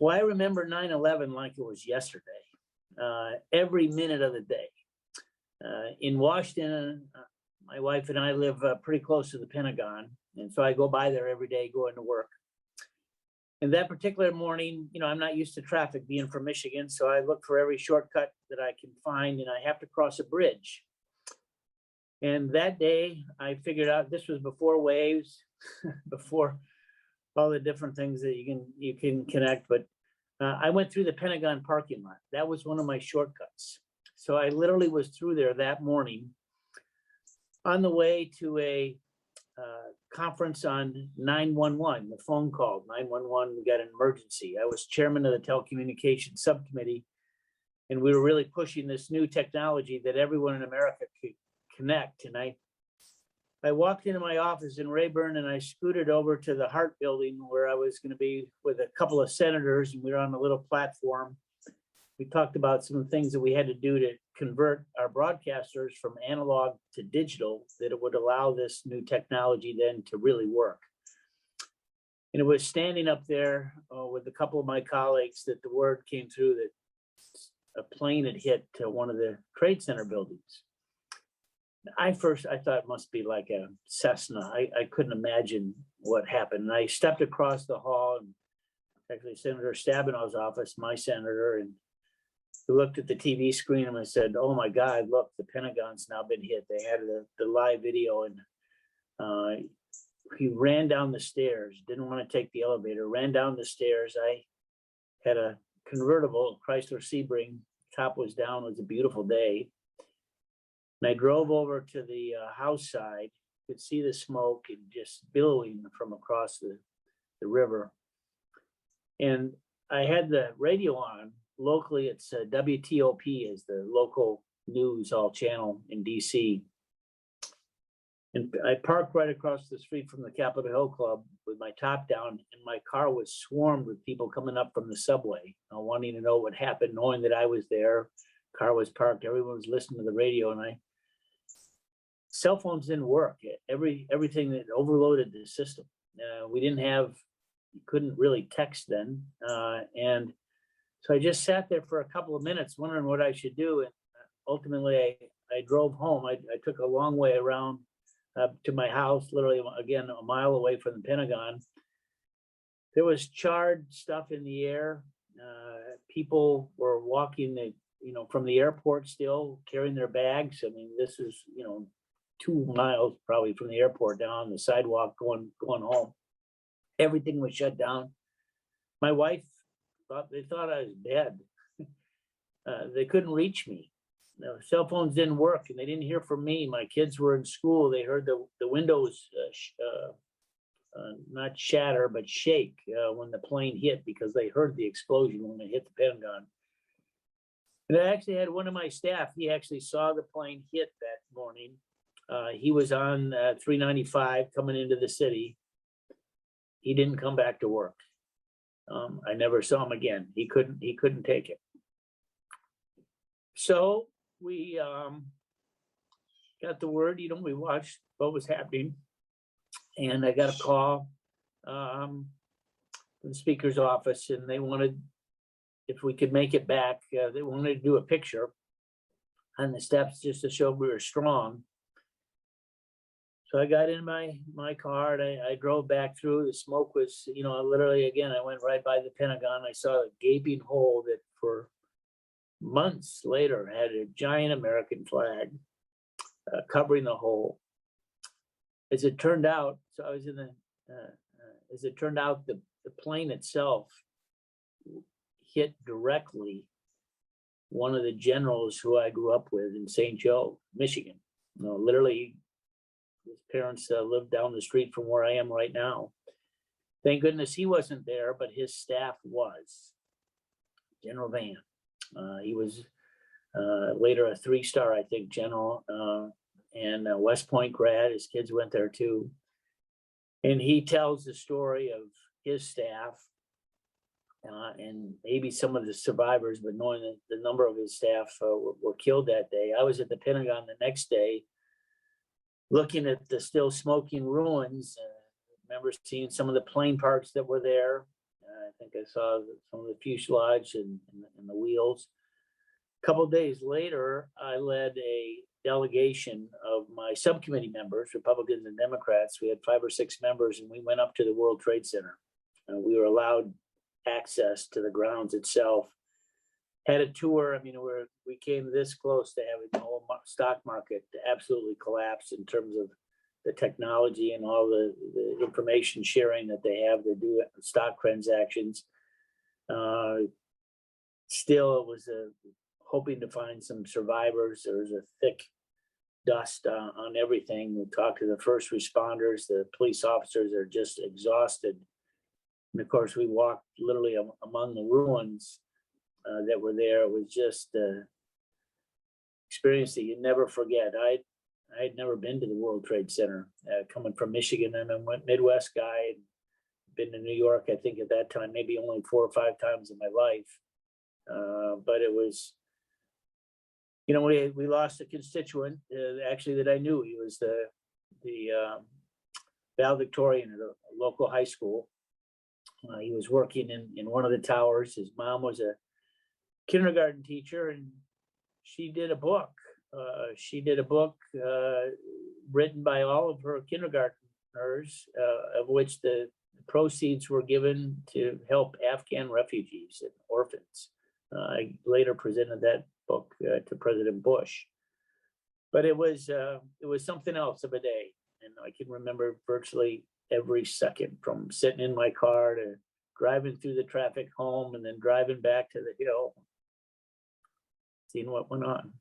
Well, I remember 9/11 like it was yesterday, every minute of the day. In Washington, my wife and I live pretty close to the Pentagon, and so I go by there every day going to work. And that particular morning, I'm not used to traffic being from Michigan, so I look for every shortcut that I can find, and I have to cross a bridge. And that day, I figured out this was before waves, before all the different things that you can connect. But I went through the Pentagon parking lot. That was one of my shortcuts. So I literally was through there that morning on the way to a conference on 911, the phone call, 911, we got an emergency. I was chairman of the telecommunications subcommittee, and we were really pushing this new technology that everyone in America could connect. And I walked into my office in Rayburn, and I scooted over to the Hart building where I was going to be with a couple of senators, and we were on a little platform. We talked about some things that we had to do to convert our broadcasters from analog to digital, that it would allow this new technology then to really work. And it was standing up there with a couple of my colleagues that the word came through that a plane had hit one of the Trade Center buildings. I thought it must be like a Cessna. I couldn't imagine what happened. And I stepped across the hall, and actually Senator Stabenow's office, my senator, and we looked at the TV screen and I said, "Oh my God, look, the Pentagon's now been hit." They had the live video, and he ran down the stairs, didn't want to take the elevator, ran down the stairs. I had a convertible, Chrysler Sebring, top was down, it was a beautiful day. And I drove over to the house side, could see the smoke and just billowing from across the river. And I had the radio on. Locally, it's WTOP is the local news all channel in DC. And I parked right across the street from the Capitol Hill Club with my top down, and my car was swarmed with people coming up from the subway, wanting to know what happened, knowing that I was there. Car was parked, everyone was listening to the radio, and cell phones didn't work. Everything that overloaded the system. You couldn't really text then. And so I just sat there for a couple of minutes wondering what I should do. And ultimately I drove home. I took a long way around to my house, literally, again, a mile away from the Pentagon. There was charred stuff in the air. People were walking, from the airport still carrying their bags. I mean, this is, 2 miles probably from the airport down the sidewalk going home. Everything was shut down. My wife they thought I was dead. They couldn't reach me. Cell phones didn't work, and they didn't hear from me. My kids were in school. They heard the windows not shatter, but shake when the plane hit, because they heard the explosion when it hit the Pentagon. And I actually had one of my staff, he actually saw the plane hit that morning. He was on 395 coming into the city. He didn't come back to work. I never saw him again. He couldn't take it. So we got the word, we watched what was happening. And I got a call from the speaker's office, and they wanted, if we could make it back, they wanted to do a picture on the steps just to show we were strong. So I got in my car, and I drove back through. The smoke was, literally, again, I went right by the Pentagon. I saw a gaping hole that for months later had a giant American flag covering the hole. As it turned out, so I was in the plane itself hit directly one of the generals who I grew up with in St. Joe, Michigan. Literally, his parents lived down the street from where I am right now. Thank goodness he wasn't there, but his staff was. General Van. He was later a 3-star, I think, general, and West Point grad. His kids went there too. And he tells the story of his staff and maybe some of the survivors, but knowing that the number of his staff were killed that day. I was at the Pentagon the next day looking at the still smoking ruins. I remember seeing some of the plane parts that were there. I think I saw some of the fuselage and the wheels. A couple of days later, I led a delegation of my subcommittee members, Republicans and Democrats. We had 5 or 6 members, and we went up to the World Trade Center. We were allowed access to the grounds itself. Had a tour. I mean, we came this close to having the whole stock market absolutely collapse in terms of the technology and all the information sharing that they have to do stock transactions. Still, it was hoping to find some survivors. There was a thick dust on everything. We talked to the first responders. The police officers are just exhausted. And of course, we walked literally among the ruins that were there. It was just experience that you never forget. I had never been to the World Trade Center, coming from Michigan. I'm a Midwest guy. Been to New York, I think at that time, maybe only 4 or 5 times in my life. But it was, we lost a constituent actually that I knew. He was the valedictorian at a local high school. He was working in one of the towers. His mom was a kindergarten teacher, and she did a book. Written by all of her kindergartners, of which the proceeds were given to help Afghan refugees and orphans. I later presented that book to President Bush. But it was something else of a day, and I can remember virtually every second, from sitting in my car to driving through the traffic home and then driving back to the hill, seeing what went on.